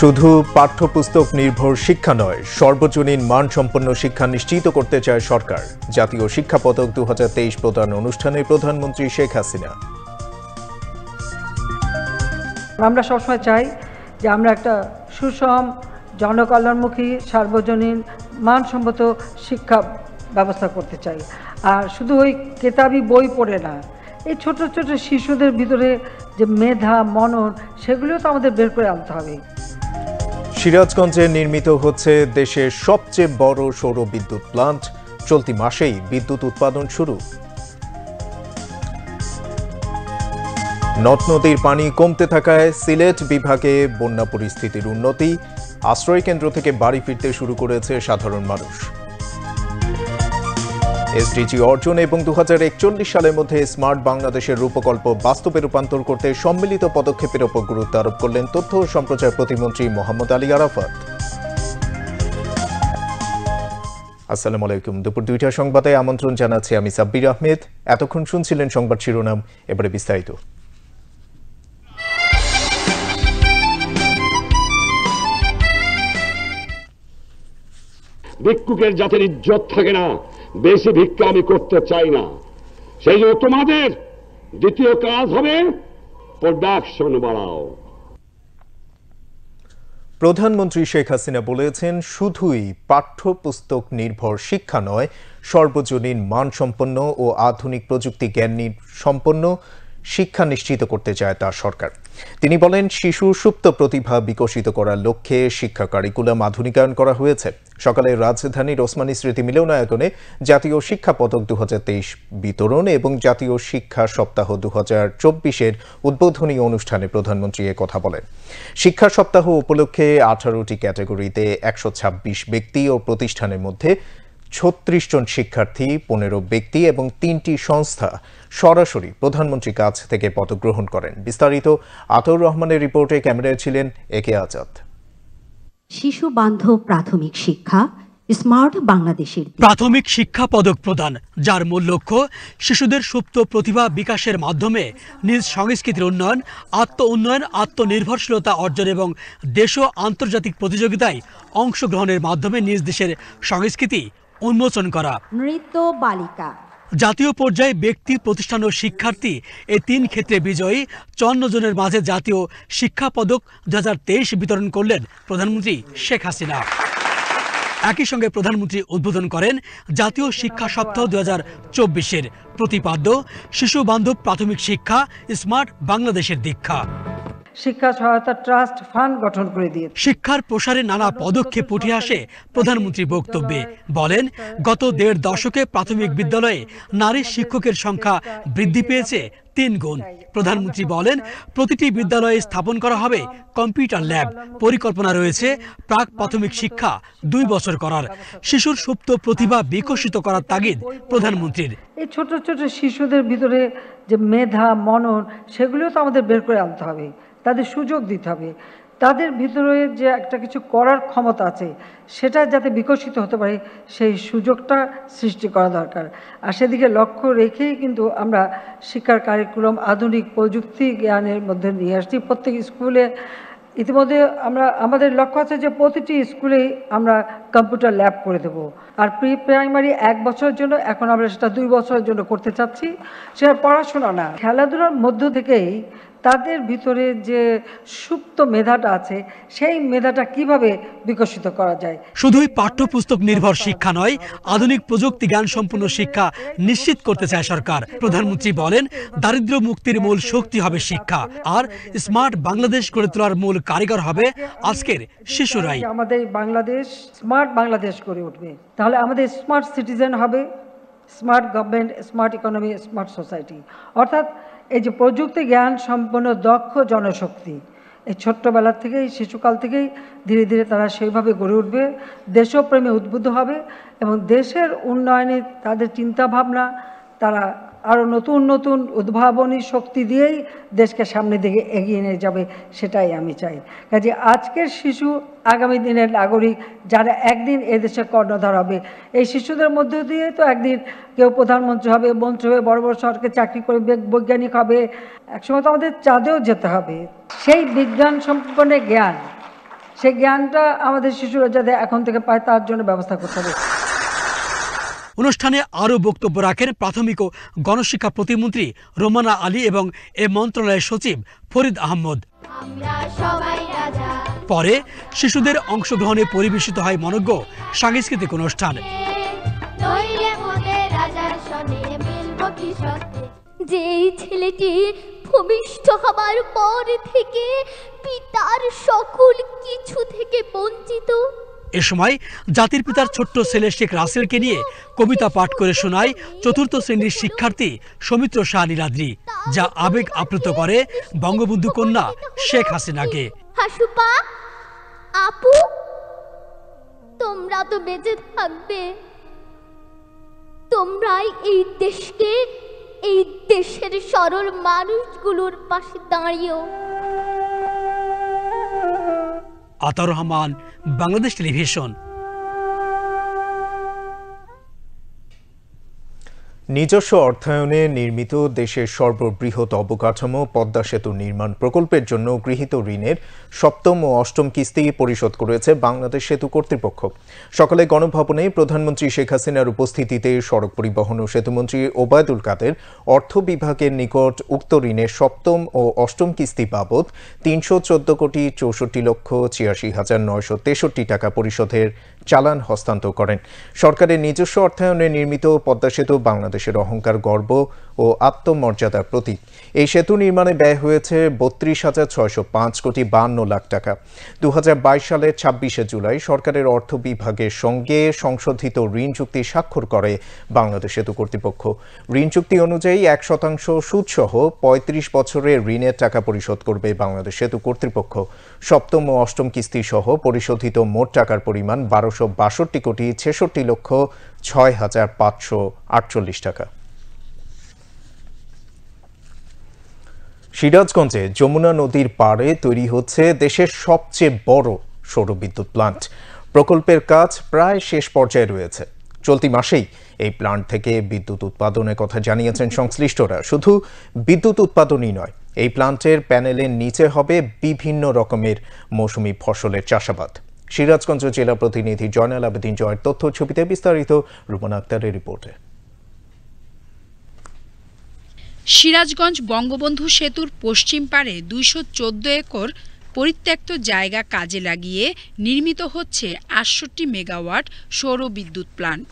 শুধু পাঠ্যপুস্তক নির্ভর শিক্ষা নয়, সর্বজনীন মানসম্পন্ন শিক্ষা নিশ্চিত করতে চায় সরকার। জাতীয় শিক্ষা পদক 2023 প্রদান অনুষ্ঠানে প্রধানমন্ত্রী শেখ হাসিনা। আমরা সবসময় চাই যে আমরা একটা সুষম, জনকল্যাণমুখী, সার্বজনীন মানসম্মত শিক্ষা ব্যবস্থা করতে চাই। আর শুধু ওই কেতাবি বই পড়ে না, এই ছোট ছোট শিশুদের ভিতরে যে মেধা, মনন, সেগুলিও তো আমাদের বের করে আনতে হবে। সিরাজগঞ্জে নির্মিত হচ্ছে দেশের সবচেয়ে বড় সৌর বিদ্যুৎ প্লান্ট। চলতি মাসেই বিদ্যুৎ উৎপাদন শুরু। নদ নদীর পানি কমতে থাকায় সিলেট বিভাগে বন্যা পরিস্থিতির উন্নতি। আশ্রয় কেন্দ্র থেকে বাড়ি ফিরতে শুরু করেছে সাধারণ মানুষ। এসডিজি অর্জন এবং 2041 সালের মধ্যে স্মার্ট বাংলাদেশের রূপকল্প বাস্তবে রূপান্তর করতে সম্মিলিত পদক্ষেপের ওপর গুরুত্ব আরোপ করলেন তথ্য ও সম্প্রচার প্রতিমন্ত্রী মোহাম্মদ আলী আরাফাত। আসসালামু আলাইকুম। দুপুর 2টার সংবাদে আমন্ত্রণ জানাচ্ছি আমি সাব্বির আহমেদ। এতক্ষণ শুনছিলেন সংবাদ শিরোনাম, এবারে বিস্তারিত। ভিক্ষুকের জাতির ইজ্জত থাকে না, বেশি ভিক্ষা আমি করতে চাই না। সেই জন্য তোমাদের দ্বিতীয় কাজ হবে প্রোডাকশন বাড়াও। প্রধানমন্ত্রী শেখ হাসিনা বলেছেন, শুধুই পাঠ্যপুস্তক নির্ভর শিক্ষা নয়, সর্বজনীন মানসম্পন্ন ও আধুনিক প্রযুক্তি জ্ঞান সম্পন্ন শিক্ষা নিশ্চিত করতে চায় তার সরকার। তিনি বলেন, শিশু সুপ্ত প্রতিভা বিকশিত করার লক্ষ্যে শিক্ষা কারিকুলাম আধুনিকায়ন করা হয়েছে। সকালে রাজধানীর ওসমানী স্মৃতি মিলনায়তনে জাতীয় শিক্ষা পদক 2023 বিতরণ এবং জাতীয় শিক্ষা সপ্তাহ 2024-এর উদ্বোধনী অনুষ্ঠানে প্রধানমন্ত্রী কথা বলেন। শিক্ষা সপ্তাহ উপলক্ষে 18টি ক্যাটাগরিতে 126 ব্যক্তি ও প্রতিষ্ঠানের মধ্যে 36 জন শিক্ষার্থী, 15 ব্যক্তি এবং 3টি সংস্থা সরাসরি প্রধানমন্ত্রীর কাছ থেকে পদক গ্রহণ করেন। বিস্তারিত আতর রহমানের রিপোর্টে ক্যামেরায় ছিলেন একে আজাদ। শিশু বান্ধব প্রাথমিক শিক্ষা, স্মার্ট বাংলাদেশের প্রাথমিক শিক্ষা পদক প্রদান, যার মূল লক্ষ্য শিশুদের সুপ্ত প্রতিভা বিকাশের মাধ্যমে নিজ সংস্কৃতির উন্নয়ন, আত্ম উন্নয়ন, আত্মনির্ভরশীলতা অর্জন এবং দেশ ও আন্তর্জাতিক প্রতিযোগিতায় অংশগ্রহণের মাধ্যমে নিজ দেশের সংস্কৃতি উন্মোচন করা। নৃত্য বালিকা জাতীয় পর্যায়ে ব্যক্তি, প্রতিষ্ঠান ও শিক্ষার্থী এই 3 ক্ষেত্রে বিজয়ী 54 জনের মাঝে জাতীয় শিক্ষা পদক 2023 বিতরণ করলেন প্রধানমন্ত্রী শেখ হাসিনা। একই সঙ্গে প্রধানমন্ত্রী উদ্বোধন করেন জাতীয় শিক্ষা সপ্তাহ 2024-এর প্রতিপাদ্য শিশু বান্ধব প্রাথমিক শিক্ষা, স্মার্ট বাংলাদেশের দীক্ষা। শিক্ষা সহায়তা ট্রাস্ট ফান্ড গঠন করে দিয়ে শিক্ষার প্রসারে নানা পদক্ষেপ উঠে আসে প্রধানমন্ত্রী বক্তব্যে। বলেন, গত 1.5 দশকে প্রাথমিক বিদ্যালয়ে নারী শিক্ষকের সংখ্যা বৃদ্ধি পেয়েছে 3 গুণ। প্রধানমন্ত্রী বলেন, প্রতিটি বিদ্যালয়ে স্থাপন করা হবে কম্পিউটার ল্যাব। পরিকল্পনা রয়েছে প্রাক প্রাথমিক শিক্ষা 2 বছর করার। শিশুর সুপ্ত প্রতিভা বিকশিত করার তাগিদ প্রধানমন্ত্রীর। এই ছোট ছোট শিশুদের ভিতরে যে মেধা, মনন, সেগুলিও তো আমাদের বের করে আনতে হবে, তাদের সুযোগ দিতে হবে। তাদের ভিতরে যে একটা কিছু করার ক্ষমতা আছে, সেটা যাতে বিকশিত হতে পারে, সেই সুযোগটা সৃষ্টি করা দরকার। আর সেদিকে লক্ষ্য রেখেই কিন্তু আমরা শিক্ষার কারিকুলাম আধুনিক প্রযুক্তি জ্ঞানের মধ্যে নিয়ে আসছি। প্রত্যেক স্কুলে ইতিমধ্যে আমাদের লক্ষ্য আছে যে প্রতিটি স্কুলেই আমরা কম্পিউটার ল্যাব করে দেব। আর প্রাইমারি 1 বছরের জন্য, এখন আমরা সেটা 2 বছরের জন্য করতে চাচ্ছি। সেটা পড়াশোনা না, খেলাধুলার মধ্য থেকেই তাদের ভিতরে যে সুপ্ত মেধাটা আছে, সেই মেধাটা কিভাবে বিকশিত করা যায়। শুধুই পাঠ্যপুস্তক নির্ভর শিক্ষা নয়, আধুনিক প্রযুক্তি জ্ঞান সম্পন্ন শিক্ষা নিশ্চিত করতে চায় সরকার। প্রধানমন্ত্রী বলেন, দারিদ্র্য মুক্তির মূল শক্তি হবে শিক্ষা, আর স্মার্ট বাংলাদেশ গড়ে তোলার মূল কারিগর হবে আজকের শিশুরাই। আমাদের বাংলাদেশ স্মার্ট বাংলাদেশ গড়ে উঠবে, তাহলে আমাদের স্মার্ট সিটিজেন হবে, smart government, smart economy, smart society. অর্থাৎ এই যে প্রযুক্তি জ্ঞান সম্পন্ন দক্ষ জনশক্তি, এই ছোট্টবেলা থেকেই, শিশুকাল থেকেই ধীরে ধীরে তারা সেইভাবে গড়ে উঠবে, দেশপ্রেমে উদ্বুদ্ধ হবে এবং দেশের উন্নয়নে তাদের চিন্তাভাবনা, তারা আরও নতুন নতুন উদ্ভাবনী শক্তি দিয়েই দেশকে সামনের দিকে এগিয়ে নিয়ে যাবে, সেটাই আমি চাই। কাজে আজকের শিশু আগামী দিনের নাগরিক, যারা একদিন এদেশে কর্ণধার হবে। এই শিশুদের মধ্য দিয়ে তো একদিন কেউ প্রধানমন্ত্রী হবে, মন্ত্রী হবে, বড় বড় সরকারি চাকরি করে বৈজ্ঞানিক হবে। একসময় তো আমাদের চাঁদেও যেতে হবে। সেই বিজ্ঞান সম্পন্ন জ্ঞান, সেই জ্ঞানটা আমাদের শিশুরা যাতে এখন থেকে পায় তার জন্য ব্যবস্থা করতে হবে। অনুষ্ঠানে আরও বক্তব্য রাখেন প্রাথমিক ও গণশিক্ষা প্রতিমন্ত্রী রোমানা আলী এবং এ মন্ত্রণালয়ের সচিব ফরিদ আহমদ। পরে শিশুদের অংশগ্রহণে পরিবেশিত হয় মনোজ্ঞ সাংস্কৃতিক অনুষ্ঠান। যেই ছেলেটি ভূমিষ্ঠ হবার পর থেকে পিতার সকল কিছু থেকে বঞ্চিত। এ সময় জাতির পিতার ছোট্ট ছেলে শেখ রাসেলকে নিয়ে কবিতা পাঠ করে শোনায় চতুর্থ শ্রেণীর শিক্ষার্থী সৌমিত্র শাহ নীলাদ্রি, যা আবেগ আপ্লুত করে বঙ্গবন্ধু কন্যা শেখ হাসিনাকে। হাসুপা, আপু, তোমরা তো বেঁচে থাকবে, তোমরাই এই দেশকে, এই দেশের সরল মানুষগুলোর পাশে দাঁড়িয়েও। আতাউর রহমান, বাংলাদেশ টেলিভিশন। নিজস্ব অর্থায়নে নির্মিত দেশের সর্ববৃহৎ অবকাঠামো পদ্মা সেতু নির্মাণ প্রকল্পের জন্য গৃহীত ঋণের সপ্তম ও অষ্টম কিস্তি পরিশোধ করেছে বাংলাদেশ সেতু কর্তৃপক্ষ। সকালে গণভবনে প্রধানমন্ত্রী শেখ হাসিনার উপস্থিতিতে সড়ক পরিবহন ও সেতুমন্ত্রী ওবায়দুল কাদের অর্থ বিভাগের নিকট উক্ত ঋণের সপ্তম ও অষ্টম কিস্তি বাবদ ৩১৪,৮৪,৮৬,৯63 টাকা পরিশোধের চালান হস্তান্তর করেন। সরকারের নিজস্ব অর্থায়নে নির্মিত পদ্মা সেতু বাংলাদেশের অহংকার, গর্ব ও আত্মমর্যাদার প্রতীক। এই সেতু নির্মাণে ব্যয় হয়েছে ৩২,৬০৫,৫২ টাকা। ২০২২ সালের ২৬শে জুলাই সরকারের অর্থ বিভাগের সঙ্গে সংশোধিত ঋণ চুক্তি স্বাক্ষর করে বাংলাদেশ সেতু কর্তৃপক্ষ। ঋণ চুক্তি অনুযায়ী ১% সুদসহ ৩৫ বছরের ঋণের টাকা পরিশোধ করবে বাংলাদেশ সেতু কর্তৃপক্ষ। সপ্তম ও অষ্টম কিস্তি সহ পরিশোধিত মোট টাকার পরিমাণ ১২৬২,৬৬,৫৪৮ টাকা। সিরাজগঞ্জে যমুনা নদীর পাড়ে তৈরি হচ্ছে দেশের সবচেয়ে বড় সৌরবিদ্যুৎ প্লান্ট। প্রকল্পের কাজ প্রায় শেষ পর্যায়ে রয়েছে। চলতি মাসেই এই প্লান্ট থেকে বিদ্যুৎ উৎপাদনের কথা জানিয়েছেন সংশ্লিষ্টরা। শুধু বিদ্যুৎ উৎপাদনই নয়, এই প্লান্টের প্যানেলের নিচে হবে বিভিন্ন রকমের মৌসুমি ফসলের চাষাবাদ। সিরাজগঞ্জ জেলা প্রতিনিধি জয়নাল আবেদিন জয়ের তথ্য ছবিতে বিস্তারিত রুমনা আক্তারের রিপোর্টে। সিরাজগঞ্জ বঙ্গবন্ধু সেতুর পশ্চিম পারে ২১৪ একর পরিত্যক্ত জায়গা কাজে লাগিয়ে নির্মিত হচ্ছে ৬৮ মেগাওয়াট সৌর বিদ্যুৎ প্লান্ট।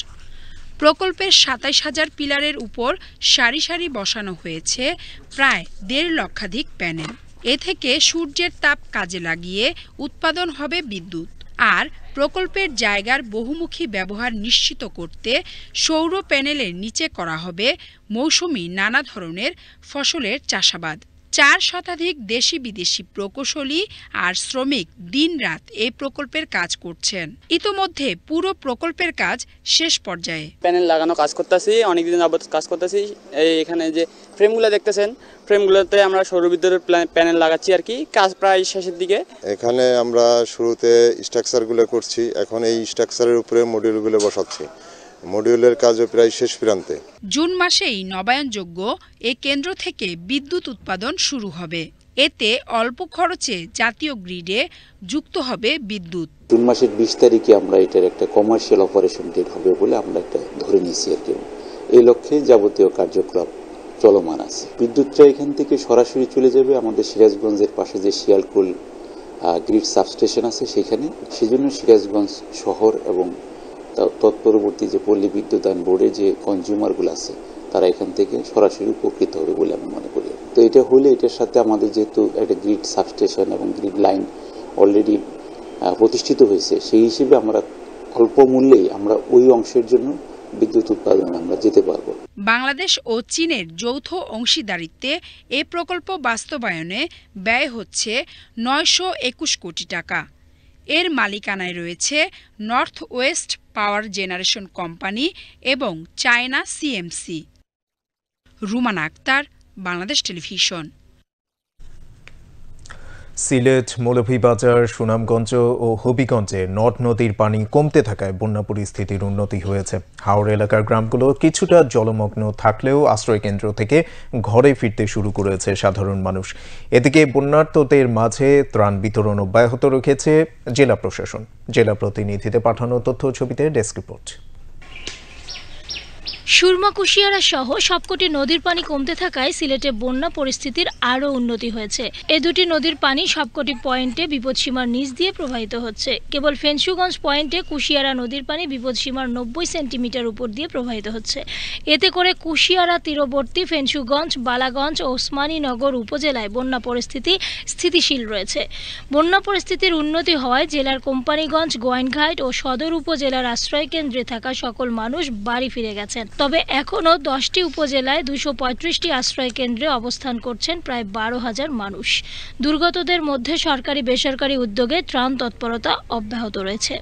প্রকল্পের ২৭,০০০ পিলারের উপর সারি সারি বসানো হয়েছে প্রায় ১.৫ লক্ষাধিক প্যানেল। এ থেকে সূর্যের তাপ কাজে লাগিয়ে উৎপাদন হবে বিদ্যুৎ। আর প্রকল্পের জায়গার বহুমুখী ব্যবহার নিশ্চিত করতে সৌর প্যানেলের নিচে করা হবে মৌসুমি নানা ধরনের ফসলের চাষাবাদ। ৪ শতাধিক দেশি বিদেশি প্রকৌশলী আর শ্রমিক দিনরাত এই প্রকল্পের কাজ করছেন। ইতোমধ্যে পুরো প্রকল্পের কাজ শেষ পর্যায়ে। প্যানেল লাগানো কাজ করতেছি, অনেকদিন যাবত কাজ করতেছি। এখানে যে ফ্রেমগুলো দেখতেছেন, ফ্রেমগুলোতে আমরা সৌরবিদ্যুতের প্যানেল লাগাচ্ছি আর কি। কাজ প্রায় শেষের দিকে। এখানে আমরা শুরুতে স্ট্রাকচারগুলো করছি, এখন এই স্ট্রাকচারের উপরে মডিউলগুলো বসাচ্ছি। মডিউলের কাজও প্রায় শেষ প্রান্তে। জুন মাসেই নবায়নযোগ্য এ কেন্দ্র থেকে বিদ্যুৎ উৎপাদন শুরু হবে। এতে অল্প খরচে জাতীয় গ্রিডে যুক্ত হবে বিদ্যুৎ। জুন মাসের ২০ তারিখে আমরা এটার একটা কমার্শিয়াল অপারেশন ডেট হবে বলে আমরা একটা ধরে নিয়েছি আর কি। এই লক্ষ্যে যাবতীয় কার্যক্রম চলমান আছে। বিদ্যুৎটা এখান থেকে সরাসরি চলে যাবে আমাদের সিরাজগঞ্জের পাশে যে শিয়ালকুল গ্রিড সাবস্টেশন আছে সেখানে। সেজন্য সিরাজগঞ্জ শহর এবং তৎপরবর্তী যে পল্লী বিদ্যুতায়ন বোর্ডের যে কনজিউমারগুলো আছে তারা এখান থেকে সরাসরি উপকৃত হবে বলে আমি মনে করি। তো এটা হলে এটার সাথে আমাদের যেহেতু একটা গ্রিড সাবস্টেশন এবং গ্রিড লাইন অলরেডি প্রতিষ্ঠিত হয়েছে, সেই হিসেবে আমরা অল্প মূল্যেই আমরা ওই অংশের জন্য বিদ্যুৎ উৎপাদনে আমরা যেতে পারবো। বাংলাদেশ ও চীনের যৌথ অংশীদারিত্বে এ প্রকল্প বাস্তবায়নে ব্যয় হচ্ছে ৯২১ কোটি টাকা। এর মালিকানায় রয়েছে north west power generation company এবং China CMC. Rumana Akter, Bangladesh television. Sylhet, Moulvibazar, Sunamganj ও হবিগঞ্জে নদ নদীর পানি কমতে থাকায় বন্যা পরিস্থিতির উন্নতি হয়েছে। হাওর এলাকার গ্রামগুলো কিছুটা জলমগ্ন থাকলেও আশ্রয়কেন্দ্র থেকে ঘরে ফিরতে শুরু করেছে সাধারণ মানুষ। এদিকে বন্যার্তদের মাঝে ত্রাণ বিতরণ অব্যাহত রেখেছে জেলা প্রশাসন। জেলা প্রতিনিধিদের পাঠানো তথ্য ছবিতে ডেস্ক রিপোর্ট। সুরমা, কুশিয়ারা সহ সবকটি নদীর পানি কমতে থাকায় সিলেটে বন্যা পরিস্থিতির আরও উন্নতি হয়েছে। এ দুটি নদীর পানি সবকটি পয়েন্টে বিপদসীমার নিচ দিয়ে প্রবাহিত হচ্ছে। কেবল ফেঞ্চুগঞ্জ পয়েন্টে কুশিয়ারা নদীর পানি বিপদসীমার 90 সেন্টিমিটার উপর দিয়ে প্রবাহিত হচ্ছে। এতে করে কুশিয়ারা তীরবর্তী ফেঞ্চুগঞ্জ, বালাগঞ্জ ও ওসমানীনগর উপজেলায় বন্যা পরিস্থিতি স্থিতিশীল রয়েছে। বন্যা পরিস্থিতির উন্নতি হওয়ায় জেলার কোম্পানিগঞ্জ, গোয়াইনঘাট ও সদর উপজেলার আশ্রয়কেন্দ্রে থাকা সকল মানুষ বাড়ি ফিরে গেছেন। তবে এখনও 10টি উপজেলায় 235টি আশ্রয় কেন্দ্রে অবস্থান করছেন প্রায় 12,000 মানুষ। দুর্গতদের মধ্যে সরকারি বেসরকারি উদ্যোগে ত্রাণ তৎপরতা অব্যাহত রয়েছে।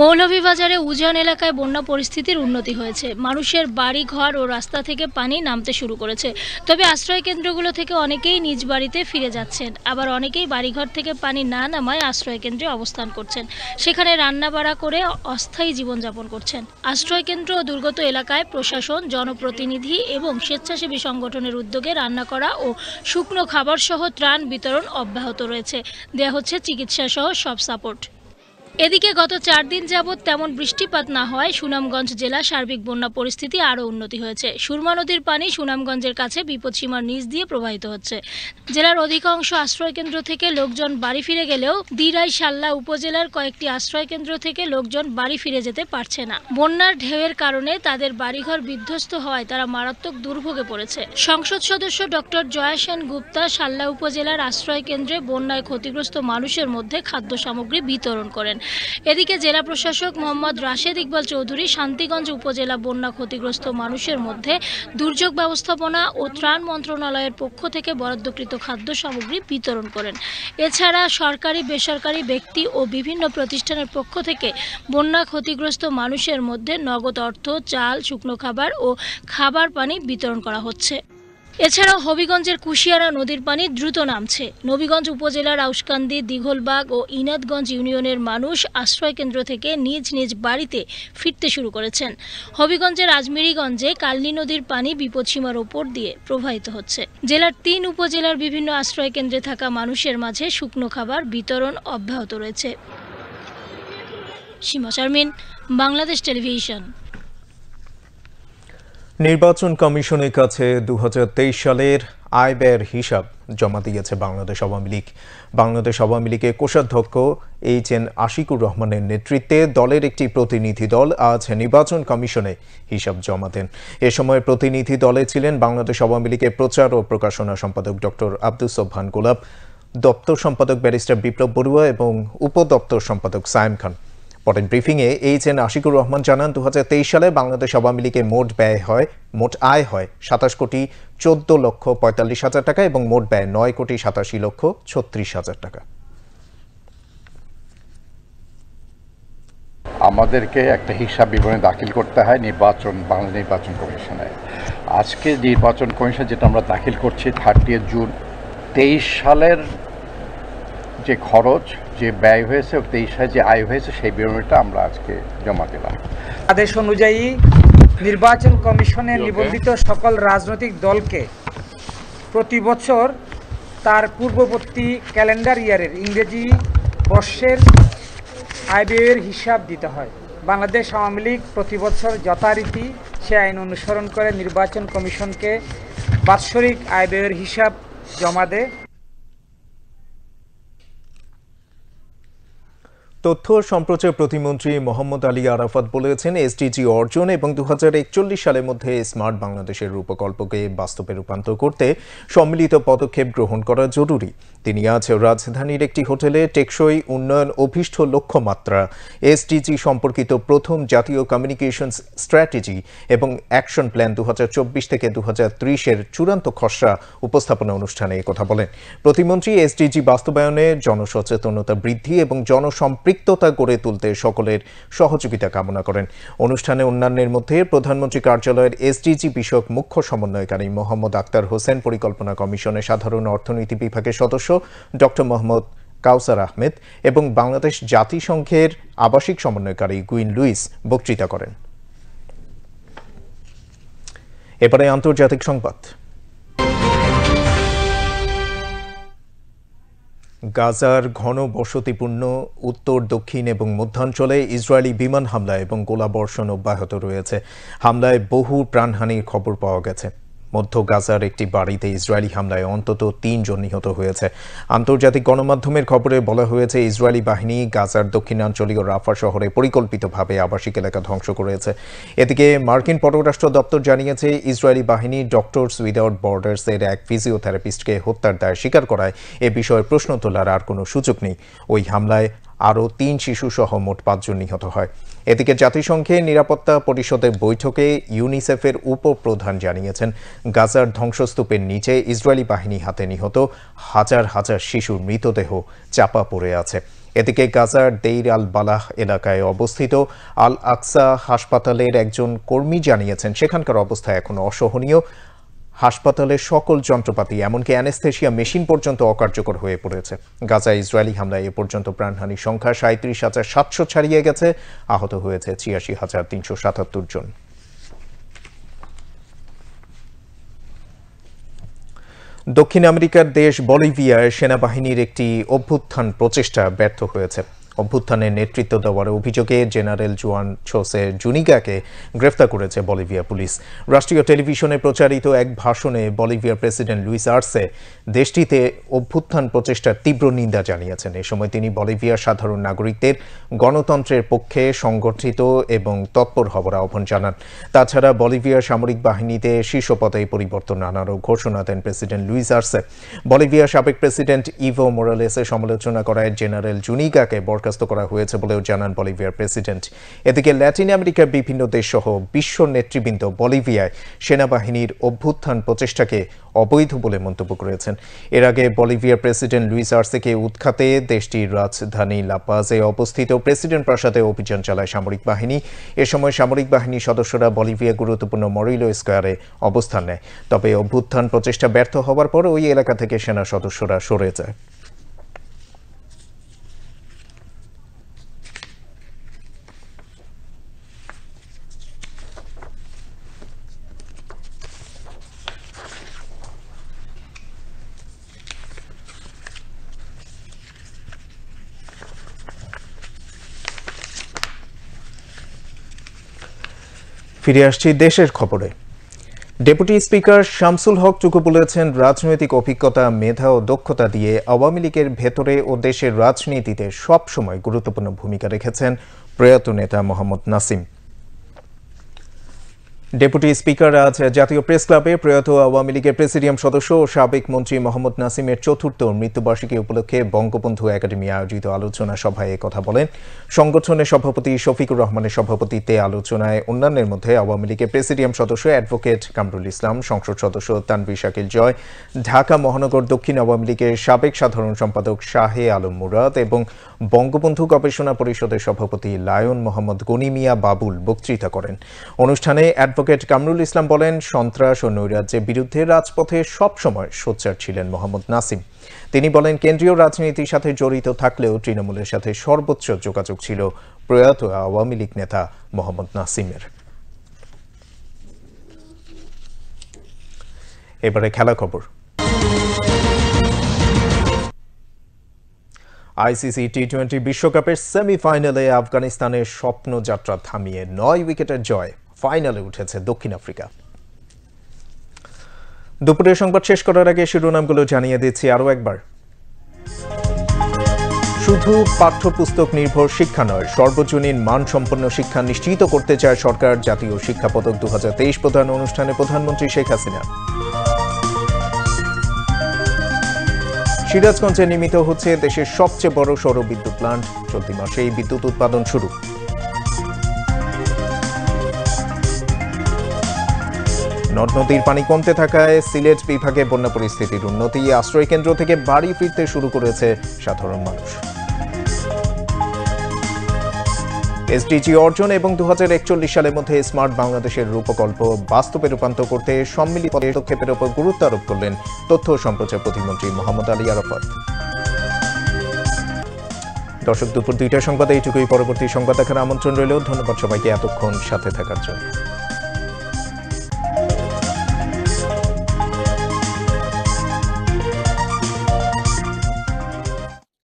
মৌলভীবাজারে উজান এলাকায় বন্যা পরিস্থিতির উন্নতি হয়েছে। মানুষের বাড়ি ঘর ও রাস্তা থেকে পানি নামতে শুরু করেছে। তবে আশ্রয় কেন্দ্রগুলো থেকে অনেকেই নিজ বাড়িতে ফিরে যাচ্ছেন, আবার অনেকেই বাড়িঘর থেকে পানি না নামায় আশ্রয় কেন্দ্রে অবস্থান করছেন। সেখানে রান্নাবাড়া করে অস্থায়ী জীবনযাপন করছেন। আশ্রয় কেন্দ্র ও দুর্গত এলাকায় প্রশাসন, জনপ্রতিনিধি এবং স্বেচ্ছাসেবী সংগঠনের উদ্যোগে রান্না করা ও শুকনো খাবার সহ ত্রাণ বিতরণ অব্যাহত রয়েছে। দেয়া হচ্ছে চিকিৎসা সহ সব সাপোর্ট। এদিকে গত 4 দিন যাবৎ তেমন বৃষ্টিপাত না হওয়ায় সুনামগঞ্জ জেলা সার্বিক বন্যা পরিস্থিতি আরও উন্নতি হয়েছে। সুরমা নদীর পানি সুনামগঞ্জের কাছে বিপদসীমার নিচ দিয়ে প্রবাহিত হচ্ছে। জেলার অধিকাংশ আশ্রয়কেন্দ্র থেকে লোকজন বাড়ি ফিরে গেলেও দিরাই, শাল্লা উপজেলার কয়েকটি আশ্রয়কেন্দ্র থেকে লোকজন বাড়ি ফিরে যেতে পারছে না। বন্যার ঢেউয়ের কারণে তাদের বাড়িঘর বিধ্বস্ত হওয়ায় তারা মারাত্মক দুর্ভোগে পড়েছে। সংসদ সদস্য ডক্টর জয়া সেন গুপ্তা শাল্লা উপজেলার আশ্রয়কেন্দ্রে বন্যায় ক্ষতিগ্রস্ত মানুষের মধ্যে খাদ্য সামগ্রী বিতরণ করেন। এদিকে জেলা প্রশাসক মোহাম্মদ রাশেদ ইকবাল চৌধুরী শান্তিগঞ্জ উপজেলা বন্যা ক্ষতিগ্রস্ত মানুষের মধ্যে দুর্যোগ ব্যবস্থাপনা ও ত্রাণ মন্ত্রণালয়ের পক্ষ থেকে বরাদ্দকৃত খাদ্য সামগ্রী বিতরণ করেন। এছাড়া সরকারি, বেসরকারি ব্যক্তি ও বিভিন্ন প্রতিষ্ঠানের পক্ষ থেকে বন্যা ক্ষতিগ্রস্ত মানুষের মধ্যে নগদ অর্থ, চাল, শুকনো খাবার ও খাবার পানি বিতরণ করা হচ্ছে। এছাড়াও হবিগঞ্জের কুশিয়ারা নদীর পানি দ্রুত নামছে। নবীগঞ্জ উপজেলার আউশকান্দি, দিঘলবাগ ও ইনাদগঞ্জ ইউনিয়নের মানুষ আশ্রয়কেন্দ্র থেকে নিজ নিজ বাড়িতে ফিরতে শুরু করেছেন। হবিগঞ্জের আজমিরিগঞ্জে কালনী নদীর পানি বিপদসীমার ওপর দিয়ে প্রবাহিত হচ্ছে। জেলার 3 উপজেলার বিভিন্ন আশ্রয়কেন্দ্রে থাকা মানুষের মাঝে শুকনো খাবার বিতরণ অব্যাহত রয়েছে। সীমা শারমিন, বাংলাদেশ টেলিভিশন। নির্বাচন কমিশনের কাছে 2023 সালের আয় ব্যয়ের হিসাব জমা দিয়েছে বাংলাদেশ আওয়ামী লীগ। বাংলাদেশ আওয়ামী লীগের কোষাধ্যক্ষ HN আশিকুর রহমানের নেতৃত্বে দলের একটি প্রতিনিধি দল আজ নির্বাচন কমিশনে হিসাব জমা দেন। এ সময় প্রতিনিধি দলে ছিলেন বাংলাদেশ আওয়ামী লীগের প্রচার ও প্রকাশনা সম্পাদক ডক্টর আব্দুস সোবহান গোলাপ, দপ্তর সম্পাদক ব্যারিস্টার বিপ্লব বড়ুয়া এবং উপদপ্তর সম্পাদক সায়েম খান। পরের ব্রিফিংয়ে HN আশিকুর রহমান জানান, 2023 সালে বাংলাদেশ আওয়ামী লীগের মোট আয় হয় 27,14,45,000 টাকা এবং মোট ব্যয় 9,87,36,000 টাকা। আমাদেরকে একটা হিসাব বিবরণী দাখিল করতে হয় বাংলাদেশ নির্বাচন কমিশনে। আজকে নির্বাচন কমিশন যেটা আমরা দাখিল করছি 30 জুন 23 সালের যে খরচ, যে ব্যয় হয়েছে, 23 সালে যে আয় হয়েছে, সেই বিবরণীটা আমরা আজকে জমা দিলাম। আদেশ অনুযায়ী নির্বাচন কমিশনের নিবন্ধিত সকল রাজনৈতিক দলকে প্রতি বছর তার পূর্ববর্তী ক্যালেন্ডার ইয়ারের ইংরেজি বর্ষের আয় ব্যয়ের হিসাব দিতে হয়। বাংলাদেশ আওয়ামী লীগ প্রতি বছর যথারীতি সে আইন অনুসরণ করে নির্বাচন কমিশনকে বাৎসরিক আয় ব্যয়ের হিসাব জমা দেয়। তথ্য সম্প্রচার প্রতিমন্ত্রী মোহাম্মদ আলী আরাফাত বলেছেন, এসডিজি অর্জন এবং 2041 সালের মধ্যে স্মার্ট বাংলাদেশের রূপকল্পকে বাস্তবে রূপান্তর করতে সম্মিলিত পদক্ষেপ গ্রহণ করা জরুরি। তিনি আজ রাজধানীর একটি হোটেলে টেকসই উন্নয়ন অভিষ্ট লক্ষ্যমাত্রা এসডিজি সম্পর্কিত প্রথম জাতীয় কমিউনিকেশনস স্ট্র্যাটেজি এবং অ্যাকশন প্ল্যান 2024 থেকে 2030-এর চূড়ান্ত খসড়া উপস্থাপনা অনুষ্ঠানে কথা বলেন। প্রতিমন্ত্রী এসডিজি বাস্তবায়নে জনসচেতনতা বৃদ্ধি এবং জনসম্পৃক্তি সম্পৃক্ততা গড়ে তুলতে সকলের সহযোগিতা কামনা করেন। অনুষ্ঠানে অন্যান্যের মধ্যে প্রধানমন্ত্রী কার্যালয়ের এসডিজি বিষয়ক মুখ্য সমন্বয়কারী মোহাম্মদ আক্তার হোসেন, পরিকল্পনা কমিশনের সাধারণ অর্থনীতি বিভাগের সদস্য ডক্টর মোহাম্মদ কাউসার আহমেদ এবং বাংলাদেশ জাতিসংঘের আবাসিক সমন্বয়কারী গুইন লুইস বক্তৃতা করেন। এবারে আন্তর্জাতিক সংবাদ। গাজার ঘন বসতিপূর্ণ উত্তর, দক্ষিণ এবং মধ্যাঞ্চলে ইসরায়েলি বিমান হামলা এবং গোলাবর্ষণ অব্যাহত রয়েছে। হামলায় বহু প্রাণহানির খবর পাওয়া গেছে। মধ্য গাজার একটি বাড়িতে ইসরায়েলি হামলায় অন্তত ৩ জন নিহত হয়েছে। আন্তর্জাতিক গণমাধ্যমের খবরে বলা হয়েছে, ইসরায়েলি বাহিনী গাজার দক্ষিণাঞ্চলীয় রাফা শহরে পরিকল্পিতভাবে আবাসিক এলাকা ধ্বংস করেছে। এদিকে মার্কিন পররাষ্ট্র দপ্তর জানিয়েছে, ইসরায়েলি বাহিনী ডক্টরস উইদাউট বর্ডার্স এর এক ফিজিওথেরাপিস্টকে হত্যার দায় স্বীকার করায় এ বিষয়ে প্রশ্ন তোলার আর কোনো সুযোগ নেই। ওই হামলায় আরও ৩ শিশু সহ মোট ৫ জন নিহত হয়। এদিকে জাতিসংঘের নিরাপত্তা পরিষদের বৈঠকে ইউনিসেফের উপপ্রধান জানিয়েছেন, গাজার ধ্বংসস্তূপের নিচে ইসরায়েলি বাহিনী হাতে নিহত হাজার হাজার শিশুর মৃতদেহ চাপা পড়ে আছে। এদিকে গাজার দেইর আল বালাহ এলাকায় অবস্থিত আল আকসা হাসপাতালের একজন কর্মী জানিয়েছেন, সেখানকার অবস্থা এখন অসহনীয়। হাসপাতালের সকল যন্ত্রপাতি, এমনকি অ্যানেস্থেশিয়া মেশিন পর্যন্ত অকার্যকর হয়ে পড়েছে। গাজায় ইসরায়েলি হামলায় এ পর্যন্ত প্রাণহানির সংখ্যা ৩৭,৭০০ ছাড়িয়ে গেছে। আহত হয়েছে ৮৬,৩৭৭ জন। দক্ষিণ আমেরিকার দেশ বলিভিয়ায় সেনাবাহিনীর একটি অভ্যুত্থান প্রচেষ্টা ব্যর্থ হয়েছে। অভ্যুত্থানের নেতৃত্ব দেওয়ার অভিযোগে জেনারেল জুয়ান ছোসে জুনিগাকে গ্রেফতার করেছে বলিভিয়া পুলিশ। রাষ্ট্রীয় টেলিভিশনে প্রচারিত এক ভাষণে বলিভিয়ার প্রেসিডেন্ট লুইস আর্সে দেশটিতে অভ্যুত্থান প্রচেষ্টার তীব্র নিন্দা জানিয়েছেন। এ সময় তিনি বলিভিয়ার সাধারণ নাগরিকদের গণতন্ত্রের পক্ষে সংগঠিত এবং তৎপর হবার আহ্বান জানান। তাছাড়া বলিভিয়ার সামরিক বাহিনীতে শীর্ষ পদে পরিবর্তন আনারও ঘোষণা দেন প্রেসিডেন্ট লুইস আর্সে। বলিভিয়ার সাবেক প্রেসিডেন্ট ইভো মোরালেসের সমালোচনা করায় জেনারেল জুনিগাকে বরখাস্ত করা হয়েছে বলেও জানান বলিভিয়ার প্রেসিডেন্ট। এদিকে ল্যাটিন আমেরিকার বিভিন্ন দেশসহ বিশ্ব নেতৃবৃন্দ বলিভিয়ায় সেনাবাহিনীর অভ্যুত্থান প্রচেষ্টাকে অবৈধ বলে মন্তব্য করেছেন। এর আগে বলিভিয়ার প্রেসিডেন্ট লুইস আর্সেকে উৎখাতে দেশটির রাজধানী লাপাজে অবস্থিত প্রেসিডেন্ট প্রাসাদে অভিযান চালায় সামরিক বাহিনী। এ সময় সামরিক বাহিনীর সদস্যরা বলিভিয়া গুরুত্বপূর্ণ মরিলো স্কোয়ারে অবস্থান নেয়। তবে অভ্যুত্থান প্রচেষ্টা ব্যর্থ হওয়ার পর ওই এলাকা থেকে সেনা সদস্যরা সরে যায়। ফিরে আসছি দেশের খবরে। ডেপুটি স্পিকার শামসুল হক টুকু বলেছেন, রাজনৈতিক অভিজ্ঞতা, মেধা ও দক্ষতা দিয়ে আওয়ামী লীগের ভেতরে ও দেশের রাজনীতিতে সবসময় গুরুত্বপূর্ণ ভূমিকা রেখেছেন প্রয়াত নেতা মোহাম্মদ নাসিম। ডেপুটি স্পিকার আজ জাতীয় প্রেস ক্লাবে প্রয়াত আওয়ামী লীগের প্রেসিডিয়াম সদস্য ও সাবেক মন্ত্রী মোহাম্মদ নাসিমের ৪র্থ মৃত্যুবার্ষিকী উপলক্ষে বঙ্গবন্ধু একাডেমি আয়োজিত আলোচনা সভায় কথা বলেন। সংগঠনের সভাপতি শফিকুর রহমানের সভাপতিত্বে আলোচনায় অন্যান্যের মধ্যে আওয়ামী লীগের প্রেসিডিয়াম সদস্য অ্যাডভোকেট কামরুল ইসলাম, সংসদ সদস্য তানভীর শাকিল জয়, ঢাকা মহানগর দক্ষিণ আওয়ামী লীগের সাবেক সাধারণ সম্পাদক শাহে আলম মুরাদ এবং বঙ্গবন্ধু গবেষণা পরিষদের সভাপতি লায়ন মোহাম্মদ গনি মিয়া বাবুল বক্তৃতা করেন। অনুষ্ঠানে অ্যাডভোকেট কামরুল ইসলাম বলেন, সন্ত্রাস ও নৈরাজ্যের বিরুদ্ধে রাজপথে সবসময় সোচ্চার ছিলেন মোহাম্মদ নাসিম। তিনি বলেন, কেন্দ্রীয় রাজনীতির সাথে জড়িত থাকলেও তৃণমূলের সাথে সর্বোচ্চ যোগাযোগ ছিল প্রয়াত আওয়ামী লীগ নেতা মোহাম্মদ নাসিমের। এবারে খেলা খবর। আইসিসি টি-20 বিশ্বকাপের সেমিফাইনালে আফগানিস্তানের স্বপ্নযাত্রা থামিয়ে 9 উইকেটের জয় ফাইনালে উঠেছে দক্ষিণ আফ্রিকা। দুপুরের সংবাদ শেষ করার আগে শিরোনামগুলো জানিয়ে দিচ্ছি আরও একবার। শুধু পাঠ্যপুস্তক নির্ভর শিক্ষা নয়, সর্বজনীন মানসম্পন্ন শিক্ষা নিশ্চিত করতে চায় সরকার। জাতীয় শিক্ষা পদক 2023 প্রদান অনুষ্ঠানে প্রধানমন্ত্রী শেখ হাসিনা। সিরাজগঞ্জে নির্মিত হচ্ছে দেশের সবচেয়ে বড় সৌর বিদ্যুৎ প্লান্ট। চলতি মাসেই বিদ্যুৎ উৎপাদন শুরু। নদ নদীর পানি কমতে থাকায় সিলেট বিভাগে বন্যা পরিস্থিতির উন্নতি। আশ্রয় কেন্দ্র থেকে বাড়ি ফিরতে শুরু করেছে সাধারণ মানুষ। এসডিজি অর্জন এবং 2041 সালের মধ্যে স্মার্ট বাংলাদেশের রূপকল্প বাস্তবে রূপান্তর করতে সম্মিলিত পদক্ষেপের উপর গুরুত্ব আরোপ করলেন তথ্য ও সম্প্রচার প্রতিমন্ত্রী মোহাম্মদ আলী আরাফাত। দর্শক, দুপুর 2টার সংবাদে এইটুকুই। পরবর্তী সংবাদ দেখার আমন্ত্রণ রইল। ধন্যবাদ সবাইকে এতক্ষণ সাথে থাকার জন্য।